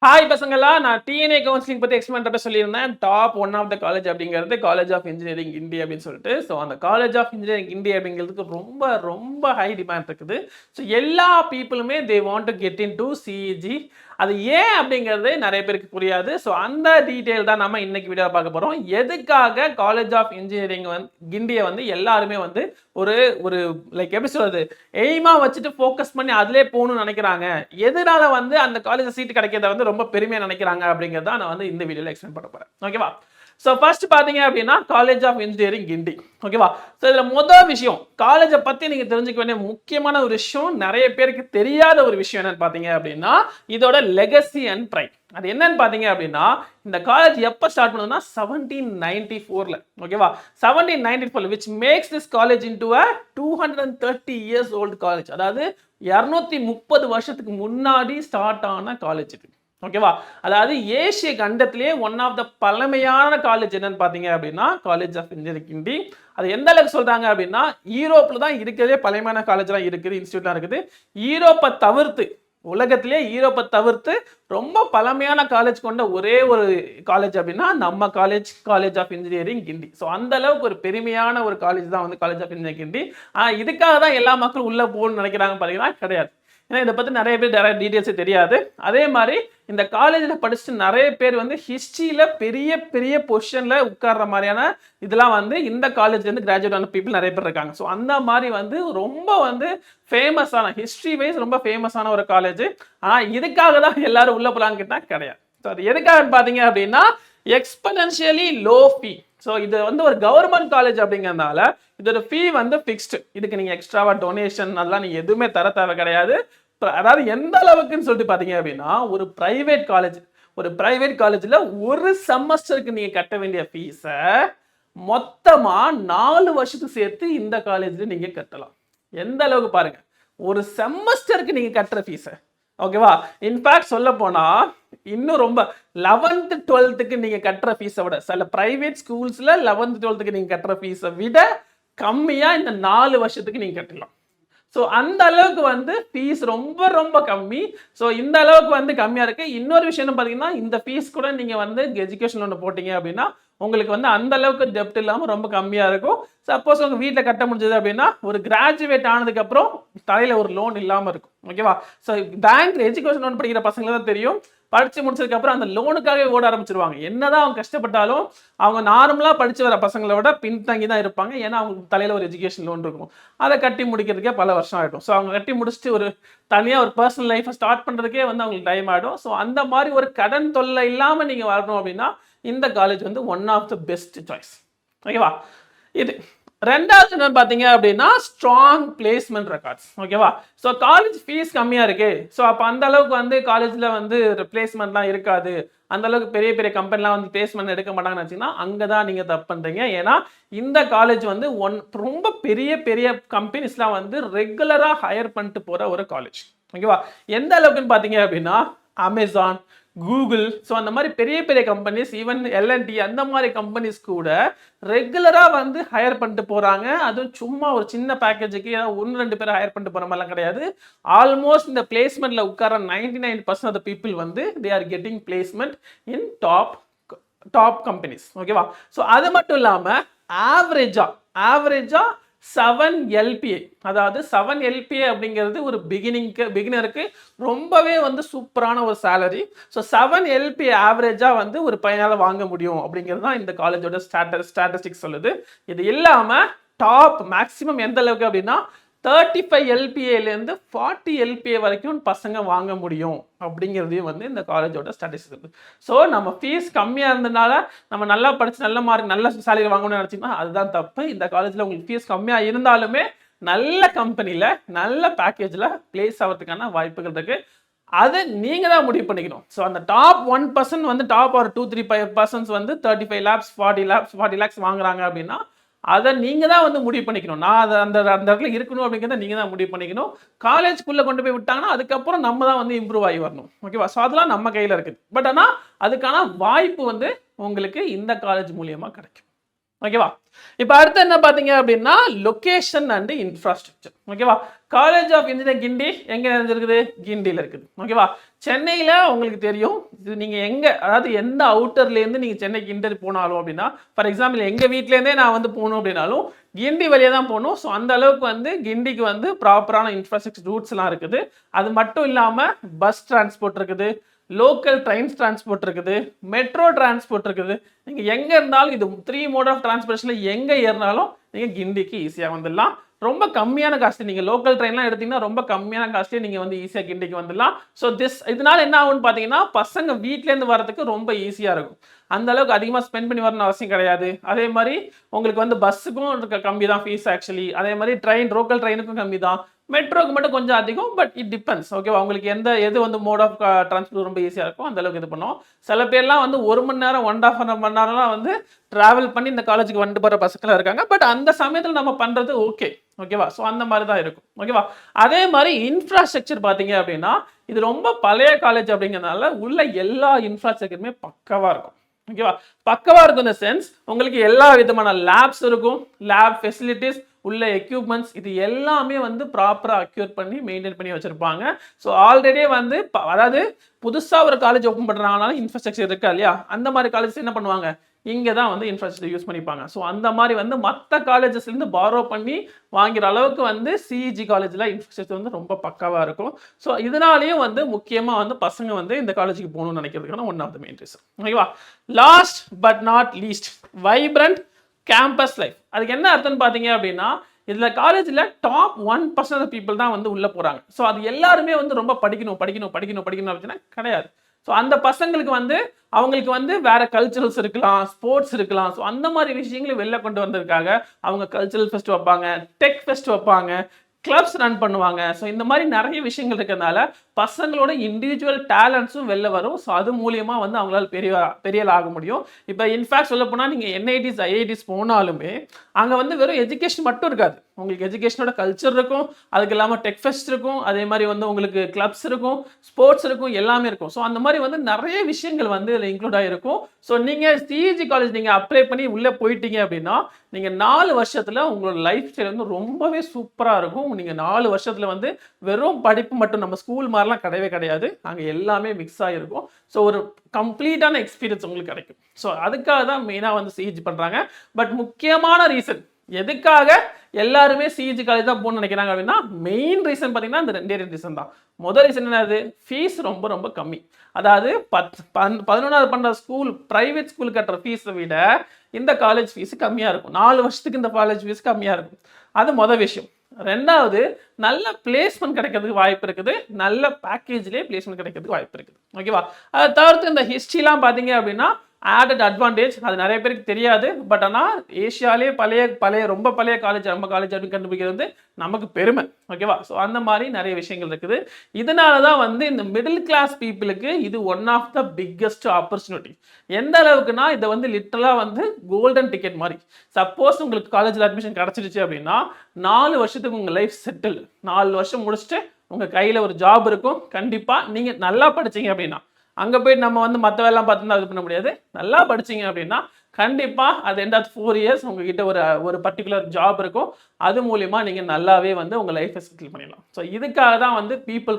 Hi பசங்களா, நான் DNA counselling பற்றி எக்ஸ்பிளைன் பண்ணுறப்ப சொல்லியிருந்தேன். Top one of the college அப்படிங்கிறது காலேஜ் ஆஃப் இன்ஜினியரிங் இந்தியா அப்படின்னு சொல்லிட்டு. ஸோ அந்த காலேஜ் ஆஃப் இன்ஜினியரிங் இந்தியா அப்படிங்கிறதுக்கு ரொம்ப ரொம்ப ஹை டிமாண்ட் இருக்குது. ஸோ எல்லா பீப்புளுமே they want to get into CEG. அது ஏன் அப்படிங்கிறது நிறைய பேருக்கு புரியாது. ஸோ அந்த டீட்டெயில் தான் நம்ம இன்னைக்கு வீடியோ பார்க்க போகிறோம். எதுக்காக காலேஜ் ஆஃப் இன்ஜினியரிங் கிண்டியை எல்லாருமே ஒரு ஒரு லைக் எப்படி சொல்றது, எய்மா வச்சுட்டு ஃபோக்கஸ் பண்ணி அதிலே போகணும்னு நினைக்கிறாங்க. எதனால அந்த காலேஜ் சீட் கிடைக்கிறத ரொம்ப பெருமையா நினைக்கிறாங்க அப்படிங்கிறத நான் இந்த வீடியோல எக்ஸ்பிளைன் பண்ண போறேன். ஓகேவா? ஸோ ஃபர்ஸ்ட் பார்த்தீங்க அப்படின்னா காலேஜ் ஆஃப் இன்ஜினியரிங் கிண்டி. ஓகேவா? ஸோ இதில் முதல் விஷயம், காலேஜை பற்றி நீங்கள் தெரிஞ்சுக்க வேண்டிய முக்கியமான ஒரு விஷயம், நிறைய பேருக்கு தெரியாத ஒரு விஷயம் என்னன்னு பார்த்தீங்க அப்படின்னா இதோட லெகசி அண்ட் ப்ரைட். அது என்னன்னு பார்த்தீங்க அப்படின்னா இந்த காலேஜ் எப்போ ஸ்டார்ட் பண்ணதுன்னா 1794. ஓகேவா? 1794 which makes this college into a 230 years old college. அதாவது 230 வருஷத்துக்கு முன்னாடி ஸ்டார்ட் ஆன காலேஜ் இது. ஓகேவா? அதாவது ஏசிய கண்டத்திலேயே ஒன் ஆஃப் த பழமையான காலேஜ் என்னன்னு பார்த்தீங்க அப்படின்னா காலேஜ் ஆஃப் இன்ஜினியரிங் கிண்டி. அது எந்த அளவுக்கு சொல்றாங்க அப்படின்னா யூரோப்ல தான் இருக்கிறதே பழமையான காலேஜ்லாம் இருக்குது, இன்ஸ்டியூட்லாம் இருக்குது. யூரோப்பை தவிர்த்து, உலகத்திலே யூரோப்பை தவிர்த்து ரொம்ப பழமையான காலேஜ் கொண்ட ஒரே ஒரு காலேஜ் அப்படின்னா நம்ம college of engineering Guindy. So அந்த அளவுக்கு ஒரு பெருமையான ஒரு காலேஜ் தான் காலேஜ் ஆஃப் இன்ஜினியரிங் கிண்டி. இதுக்காக தான் எல்லா மக்களும் உள்ள போகணும்னு நினைக்கிறாங்க பார்த்தீங்கன்னா கிடையாது. ஏன்னா இதை பற்றி நிறைய பேர் நிறைய டீட்டெயில்ஸே தெரியாது. அதே மாதிரி இந்த காலேஜில் படிச்சுட்டு நிறைய பேர் ஹிஸ்ட்ரியில் பெரிய பெரிய பொசிஷனில் உட்கார்ற மாதிரியான இதெல்லாம் இந்த காலேஜ்லேருந்து கிராஜுவேட் ஆன பீப்புள் நிறைய பேர் இருக்காங்க. ஸோ அந்த மாதிரி ரொம்ப ஃபேமஸான, ஹிஸ்ட்ரி வைஸ் ரொம்ப ஃபேமஸான ஒரு காலேஜ். ஆனால் இதுக்காக தான் எல்லாரும் உள்ள போகலான்னு கேட்டால் கிடையாது. ஸோ அது எதுக்காகன்னு பார்த்தீங்க அப்படின்னா எக்ஸ்பெனன்ஷியலி லோ ஃபீ. ஸோ இது ஒரு கவர்மெண்ட் காலேஜ் அப்படிங்கிறதுனால இதோட ஃபீ ஃபிக்ஸ்டு. இதுக்கு நீங்கள் எக்ஸ்ட்ராவா டொனேஷன் அதெல்லாம் நீங்கள் எதுவுமே தர தேவை கிடையாது. அதாவது எந்த அளவுக்குன்னு சொல்லிட்டு பார்த்தீங்க அப்படின்னா ஒரு பிரைவேட் காலேஜில் ஒரு செமஸ்டருக்கு நீங்கள் கட்ட வேண்டிய ஃபீஸை மொத்தமாக 4 வருஷத்துக்கு சேர்த்து இந்த காலேஜில் நீங்கள் கட்டலாம். எந்த அளவுக்கு பாருங்க, ஒரு செமஸ்டருக்கு நீங்கள் கட்டுற ஃபீஸை. ஓகேவா? இன்ஃபேக்ட் சொல்ல போனா இன்னும் ரொம்ப 11th 12th நீங்க கட்டுற ஃபீஸை விட, சில பிரைவேட் ஸ்கூல்ஸ்ல 11th 12th நீங்க கட்டுற ஃபீஸை விட கம்மியா இந்த 4 வருஷத்துக்கு நீங்க கட்டலாம். ஸோ அந்த அளவுக்கு ஃபீஸ் ரொம்ப ரொம்ப கம்மி. ஸோ இந்த அளவுக்கு கம்மியா இருக்கு. இன்னொரு விஷயம் பார்த்தீங்கன்னா இந்த ஃபீஸ் கூட நீங்க எஜுகேஷன் லோன் போட்டீங்க அப்படின்னா உங்களுக்கு அந்த அளவுக்கு டெப்ட் இல்லாமல் ரொம்ப கம்மியாக இருக்கும். சப்போஸ் உங்கள் வீட்டில் கட்ட முடிஞ்சது அப்படின்னா ஒரு கிராஜுவேட் ஆனதுக்கப்புறம் தலையில் ஒரு லோன் இல்லாமல் இருக்கும். ஓகேவா? ஸோ பேங்க்ல எஜுகேஷன் லோன் படிக்கிற பசங்களுக்கு தான் தெரியும், படிச்சு முடிச்சதுக்கப்புறம் அந்த லோனுக்காகவே ஓட ஆரம்பிச்சிருவாங்க. என்னதான் அவங்க கஷ்டப்பட்டாலும் அவங்க நார்மலாக படிச்சு வர பசங்களை விட பின்தங்கி தான் இருப்பாங்க. ஏன்னா அவங்களுக்கு தலையில் ஒரு எஜுகேஷன் லோன் இருக்கும். அதை கட்டி முடிக்கிறதுக்கே பல வருஷம் ஆகிடும். ஸோ அவங்க கட்டி முடிச்சுட்டு ஒரு தனியாக ஒரு பர்சனல் லைஃப்பை ஸ்டார்ட் பண்ணுறதுக்கே அவங்களுக்கு டைம் ஆகிடும். ஸோ அந்த மாதிரி ஒரு கடன் தொல்லை இல்லாமல் நீங்கள் வரணும் அப்படின்னா இந்த college one of the best choice. ஓகேவா? இது ரெண்டாவது என்ன பார்த்தீங்க அப்படின்னா ஸ்ட்ராங் பிளேஸ்மெண்ட் ரெக்கார்ட்ஸ். ஓகேவா? ஸோ காலேஜ் ஃபீஸ் கம்மியாக இருக்கு. ஸோ அப்போ அந்த அளவுக்கு காலேஜில் பிளேஸ்மெண்ட்லாம் இருக்காது, அந்த அளவுக்கு பெரிய பெரிய கம்பெனிலாம் பிளேஸ்மெண்ட் எடுக்க மாட்டாங்கன்னு வச்சிங்கன்னா அங்கே தான் நீங்கள் தப்பு பண்ணுறீங்க. ஏன்னா இந்த காலேஜ் ரொம்ப பெரிய பெரிய கம்பெனிஸ்லாம் ரெகுலராக ஹையர் பண்ணிட்டு போகிற ஒரு காலேஜ். ஓகேவா? எந்த அளவுக்குன்னு பார்த்தீங்க அப்படின்னா அமேசான், கூகுள், ஸோ அந்த மாதிரி பெரிய பெரிய கம்பெனிஸ், ஈவன் எல்என்டி அந்த மாதிரி கம்பெனிஸ் கூட ரெகுலராக ஹையர் பண்ணிட்டு போகிறாங்க. அதுவும் சும்மா ஒரு சின்ன பேக்கேஜுக்கு 1-2 பேர் ஹையர் பண்ணிட்டு போகிற மாதிரிலாம் கிடையாது. ஆல்மோஸ்ட் இந்த பிளேஸ்மெண்ட்டில் உட்கார 99% of the people they are getting placement in top companies. ஓகேவா? ஸோ அது மட்டும் இல்லாமல் ஆவரேஜா 7 LPA, அதாவது 7 LPA அப்படிங்கிறது ஒரு பிகினருக்கு ரொம்பவே சூப்பரான ஒரு சேலரி. ஸோ 7 LPA ஆவரேஜா ஒரு பையனால வாங்க முடியும் அப்படிங்கிறது தான் இந்த காலேஜோட ஸ்டாட்டிஸ்டிக்ஸ் சொல்லுது. இது இல்லாமல் டாப் மேக்ஸிமம் எந்த அளவுக்கு அப்படின்னா 35 LPAலேருந்து 40 LPA வரைக்கும் பசங்க வாங்க முடியும் அப்படிங்கிறதையும் இந்த காலேஜோட ஸ்டாட்டிஸ்டிக்ஸ் இருக்குது. ஸோ நம்ம ஃபீஸ் கம்மியாக இருந்ததுனால நம்ம நல்லா படித்து நல்ல மார்க் நல்ல சேலரி வாங்கணும்னு நினச்சிங்கன்னா அதுதான் தப்பு. இந்த காலேஜில் உங்களுக்கு ஃபீஸ் கம்மியாக இருந்தாலுமே நல்ல கம்பெனியில் நல்ல பேக்கேஜில் பிளேஸ் ஆகிறதுக்கான வாய்ப்புகள் இருக்குது. அதை நீங்கள் தான் முடிவு பண்ணிக்கணும். ஸோ அந்த டாப் 1% டாப் ஒரு 2-3% 35 lakhs 40 lakhs வாங்குறாங்க அப்படின்னா அதை நீங்கள் தான் முடிவு பண்ணிக்கணும். நான் அதை அந்த இடத்துல இருக்கணும் அப்படிங்கிறத நீங்கள் தான் முடிவு பண்ணிக்கணும். காலேஜ்குள்ளே கொண்டு போய் விட்டாங்கன்னா அதுக்கப்புறம் நம்ம தான் இம்ப்ரூவ் ஆகி வரணும். ஓகேவா? ஸோ அதெல்லாம் நம்ம கையில் இருக்குது. பட் ஆனால் அதுக்கான வாய்ப்பு உங்களுக்கு இந்த காலேஜ் மூலியமாக கிடைக்கும். ஓகேவா? இப்போ அடுத்து என்ன பார்த்தீங்க அப்படின்னா லொகேஷன் அண்ட் இன்ஃப்ராஸ்ட்ரக்சர். ஓகேவா? காலேஜ் ஆஃப் இன்ஜினியரிங் கிண்டி எங்கே இருக்குது? கிண்டியில் இருக்குது. ஓகேவா? சென்னையில் உங்களுக்கு தெரியும் இது நீங்கள் எங்கே, அதாவது எந்த அவுட்டர்லேருந்து நீங்கள் சென்னைக்கு இன்டர்வியூ போனாலும் அப்படின்னா, ஃபார் எக்ஸாம்பிள் எங்கள் வீட்டிலேருந்தே நான் வந்து போகணும் அப்படின்னாலும் கிண்டி வழியாக தான் போகணும். ஸோ அந்த அளவுக்கு வந்து கிண்டிக்கு வந்து ப்ராப்பரான இன்ஃப்ராஸ்ட்ரக்சர் ரூட்ஸ்லாம் இருக்குது. அது மட்டும் இல்லாமல் பஸ் டிரான்ஸ்போர்ட் இருக்குது, லோக்கல் ட்ரெயின்ஸ் டிரான்ஸ்போர்ட் இருக்குது, மெட்ரோ டிரான்ஸ்போர்ட் இருக்குது. நீங்கள் எங்கே இருந்தாலும் இது 3 மோட் ஆஃப் டிரான்ஸ்போர்ட்டேஷனில் எங்கே ஏறினாலும் நீங்கள் கிண்டிக்கு ஈஸியாக வந்துடலாம். ரொம்ப கம்மியான காஸ்ட். நீங்கள் லோக்கல் ட்ரெயின்லாம் எடுத்தீங்கன்னா ரொம்ப கம்மியான காஸ்ட்லேயே நீங்கள் வந்து ஈஸியாக கிண்டிக்கு வந்துடலாம். ஸோ இதனால என்ன ஆகும்னு பார்த்தீங்கன்னா, பசங்க வீட்டிலேருந்து வரதுக்கு ரொம்ப ஈஸியாக இருக்கும். அந்த அளவுக்கு அதிகமாக ஸ்பெண்ட் பண்ணி வரணும் அவசியம் கிடையாது. அதே மாதிரி உங்களுக்கு வந்து பஸ்ஸுக்கும் கம்மி தான் ஃபீஸ் ஆக்சுவலி. அதே மாதிரி லோக்கல் ட்ரெயினுக்கும் கம்மி தான். மெட்ரோக்கு மட்டும் கொஞ்சம் அதிகம், பட் இட் டிபெண்ட்ஸ். ஓகேவா, உங்களுக்கு எது வந்து மோட் ஆஃப் டிரான்ஸ்போர்ட் ரொம்ப ஈஸியாக இருக்கும் அந்த அளவுக்கு இது பண்ணுவோம். சில பேர்லாம் வந்து 1 மணி நேரம் 1.5 மணி நேரம்லாம் வந்து ட்ராவல் பண்ணி இந்த காலேஜுக்கு வந்துட்டு போகிற பசங்களாம் இருக்காங்க. பட் அந்த சமயத்தில் நம்ம பண்ணுறது ஓகேவா. ஸோ அந்த மாதிரி தான் இருக்கும். ஓகேவா. அதே மாதிரி இன்ஃப்ராஸ்ட்ரக்சர் பார்த்தீங்க அப்படின்னா, இது ரொம்ப பழைய காலேஜ் அப்படிங்கிறதுனால உள்ள எல்லா இன்ஃப்ராஸ்ட்ரக்சருமே பக்கவாக இருக்கும். ஓகேவா, பக்கவாக இருக்கும். இந்த சென்ஸ் உங்களுக்கு எல்லா விதமான லேப்ஸ் இருக்கும், லேப் ஃபெசிலிட்டிஸ், உள்ள எக்யூப்மெண்ட்ஸ், இது எல்லாமே வந்து ப்ராப்பராக அக்யூர் பண்ணி மெயின்டைன் பண்ணி வச்சுருப்பாங்க. ஸோ ஆல்ரெடியே வந்து அதாவது புதுசாக ஒரு காலேஜ் ஓப்பன் பண்ணுறாங்கனாலும் இன்ஃப்ராஸ்ட்ரக்சர் இருக்கா இல்லையா, அந்த மாதிரி காலேஜ் என்ன பண்ணுவாங்க, இங்கே தான் வந்து இன்ஃப்ராஸ்ட்ரக்சர் யூஸ் பண்ணிப்பாங்க. ஸோ அந்த மாதிரி வந்து மற்ற காலேஜஸ்லேருந்து பாரோ பண்ணி வாங்குற அளவுக்கு வந்து சிஇஜி காலேஜில் இன்ஃப்ராஸ்ட்ரக்சர் வந்து ரொம்ப பக்காவாக இருக்கும். ஸோ இதனாலேயும் வந்து முக்கியமாக வந்து பசங்க வந்து இந்த காலேஜுக்கு போகணும்னு நினைக்கிறதுக்கான one of the main reason. ஓகேவா. Last but not least, vibrant campus life. அதுக்கு என்ன அர்த்தம்னு பார்த்தீங்க அப்படின்னா, இதில் காலேஜில் டாப் 1% ஆஃப் பீப்புள் தான் வந்து உள்ளே போகிறாங்க. ஸோ அது எல்லாருமே வந்து ரொம்ப படிக்கணும் அப்படின்னா கிடையாது. ஸோ அந்த பசங்களுக்கு வந்து அவங்களுக்கு வந்து வேற கல்ச்சுரல்ஸ் இருக்கலாம், ஸ்போர்ட்ஸ் இருக்கலாம். ஸோ அந்த மாதிரி விஷயங்களை வெளில கொண்டு வந்ததுக்காக அவங்க கல்ச்சுரல் ஃபெஸ்ட் வைப்பாங்க, டெக் ஃபெஸ்ட் வைப்பாங்க, கிளப்ஸ் ரன் பண்ணுவாங்க. ஸோ இந்த மாதிரி நிறைய விஷயங்கள் இருக்கிறதுனால பசங்களோட இண்டிவிஜுவல் டேலண்ட்ஸும் வெளில வரும். ஸோ அது மூலியமாக வந்து அவங்களால பெரிய ஆக முடியும். இப்போ இன்ஃபேக்ட் சொல்ல போனால் நீங்கள் என்ஐடிஸ் ஐஐடிஸ் போனாலுமே அங்கே வந்து வெறும் எஜுகேஷன் மட்டும் இருக்காது. உங்களுக்கு எஜுகேஷனோட கல்ச்சர் இருக்கும், அதுக்கு இல்லாமல் டெக் ஃபெஸ்ட் இருக்கும், அதே மாதிரி வந்து உங்களுக்கு கிளப்ஸ் இருக்கும், ஸ்போர்ட்ஸ் இருக்கும், எல்லாமே இருக்கும். ஸோ அந்த மாதிரி வந்து நிறைய விஷயங்கள் வந்து இதில் இன்க்ளூட் ஆகிருக்கும். ஸோ நீங்கள் சிஇஜி காலேஜ் நீங்கள் அப்ளை பண்ணி உள்ளே போயிட்டீங்க அப்படின்னா நீங்கள் 4 வருஷத்தில் உங்களோட லைஃப் ஸ்டைல் வந்து ரொம்பவே சூப்பராக இருக்கும். நீங்கள் 4 வருஷத்தில் வந்து வெறும் படிப்பு மட்டும், நம்ம ஸ்கூல் மாதிரிலாம் கிடையவே கிடையாது, அங்கே எல்லாமே மிக்ஸ் ஆகிருக்கும். ஸோ ஒரு கம்ப்ளீட்டான எக்ஸ்பீரியன்ஸ் உங்களுக்கு கிடைக்கும். ஸோ அதுக்காக தான் மெயினாக வந்து சிஇஜி பண்ணுறாங்க. பட் முக்கியமான ரீசன் எதுக்காக எல்லாருமே சிஇஜி காலேஜ் தான் போகணும்னு நினைக்கிறாங்க அப்படின்னா, மெயின் ரீசன் பார்த்தீங்கன்னா இந்த 2 ரீசன் தான். முதல் ரீசன் என்னது, ஃபீஸ் ரொம்ப ரொம்ப கம்மி. அதாவது 11வது 12வது ஸ்கூல் பிரைவேட் ஸ்கூல் கட்டுற ஃபீஸை விட இந்த காலேஜ் ஃபீஸ் கம்மியாக இருக்கும். 4 வருஷத்துக்கு இந்த காலேஜ் ஃபீஸ் கம்மியாக இருக்கும். அது மொதல் விஷயம். 2வது, நல்ல பிளேஸ்மெண்ட் கிடைக்கிறதுக்கு வாய்ப்பு இருக்குது, நல்ல பேக்கேஜ்லேயே பிளேஸ்மெண்ட் கிடைக்கிறதுக்கு வாய்ப்பு இருக்குது. ஓகேவா. அதை தவிர்த்து இந்த ஹிஸ்ட்ரிலாம் பார்த்தீங்க அப்படின்னா ஆடட் அட்வான்டேஜ், அது நிறைய பேருக்கு தெரியாது. பட் ஆனால் ஏஷியாலே ரொம்ப பழைய காலேஜ் நம்ம காலேஜ் அப்படின்னு கண்டுபிடிக்கிறது வந்து நமக்கு பெருமை. ஓகேவா. ஸோ அந்த மாதிரி நிறைய விஷயங்கள் இருக்குது. இதனால தான் வந்து இந்த மிடில் கிளாஸ் பீப்புளுக்கு இது one of the biggest opportunity. எந்த அளவுக்குன்னா இதை வந்து லிட்டரலாக வந்து கோல்டன் டிக்கெட் மாதிரி. சப்போஸ் உங்களுக்கு காலேஜில் அட்மிஷன் கிடச்சிடுச்சு அப்படின்னா 4 வருஷத்துக்கு உங்கள் லைஃப் செட்டில். 4 வருஷம் முடிச்சுட்டு உங்கள் கையில் ஒரு ஜாப் இருக்கும். கண்டிப்பாக நீங்கள் நல்லா படிச்சீங்க அப்படின்னா, அங்கே போயிட்டு நம்ம வந்து மற்ற வேலைலாம் பார்த்துருந்தா இது பண்ண முடியாது. நல்லா படிச்சிங்க அப்படின்னா கண்டிப்பாக அது எண்ட் ஆஃப் 4 இயர்ஸ் உங்ககிட்ட ஒரு பர்டிகுலர் ஜாப் இருக்கும். அது மூலிமா நீங்கள் நல்லாவே வந்து உங்கள் லைஃப்பை செட்டில் பண்ணிடலாம். ஸோ இதுக்காக தான் வந்து பீப்புள்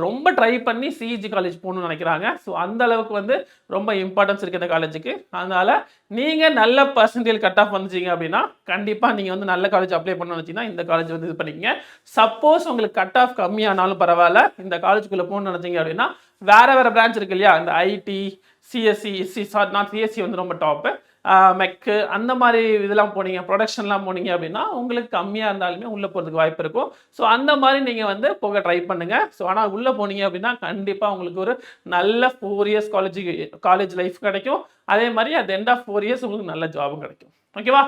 ரொம்ப ட்ரை பண்ணி சிஇஜி காலேஜ் போகணும்னு நினைக்கிறாங்க. ஸோ அந்த அளவுக்கு வந்து ரொம்ப இம்பார்ட்டன்ஸ் இருக்குது இந்த காலேஜுக்கு. அதனால் நீங்கள் நல்ல பர்சன்டேஜ் கட் ஆஃப் வந்துச்சிங்க அப்படின்னா கண்டிப்பாக நீங்கள் வந்து நல்ல காலேஜ் அப்ளை பண்ணணும்னு வச்சிங்கன்னா இந்த காலேஜ் வந்து இது பண்ணிக்கங்க. சப்போஸ் உங்களுக்கு கட் ஆஃப் கம்மியானாலும் பரவாயில்ல, இந்த காலேஜுக்குள்ளே போகணும்னு நினச்சிங்க அப்படின்னா வேறு பிரான்ச் இருக்கு இல்லையா, இந்த ஐடி, சிஎஸ்சி நாட் சிஎஸ்சி வந்து ரொம்ப டாப்பு, மெக்கு அந்த மாதிரி இதெல்லாம் போனீங்க, ப்ரொடக்ஷன்லாம் போனீங்க அப்படின்னா உங்களுக்கு கம்மியாக இருந்தாலுமே உள்ளே போகிறதுக்கு வாய்ப்பு இருக்கும். ஸோ அந்த மாதிரி நீங்கள் வந்து போக ட்ரை பண்ணுங்கள். ஸோ ஆனால் உள்ளே போனீங்க அப்படின்னா கண்டிப்பாக உங்களுக்கு ஒரு நல்ல 4 இயர்ஸ் காலேஜ் லைஃப் கிடைக்கும். அதே மாதிரி at the end of 4 years உங்களுக்கு நல்ல ஜாபும் கிடைக்கும். ஓகேவா.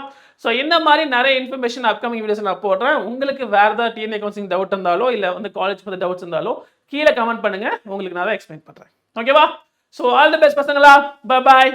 ஸோ இந்த மாதிரி நிறைய இன்ஃபர்மேஷன் அப்கமிங் வீடியோஸ் நான் போடுறேன். உங்களுக்கு வேறு ஏதாவது டிஎன்ஏ கவுன்சிலிங் டவுட் இருந்தாலோ இல்லை வந்து காலேஜ் பற்றி டவுட்ஸ் இருந்தாலோ கீழே கமெண்ட் பண்ணுங்கள், உங்களுக்கு நான் தான் எக்ஸ்பிளைன் பண்ணுறேன். ஓகேவா. ஸோ ஆல் தி பெஸ்ட் பசங்களா, பை பாய்.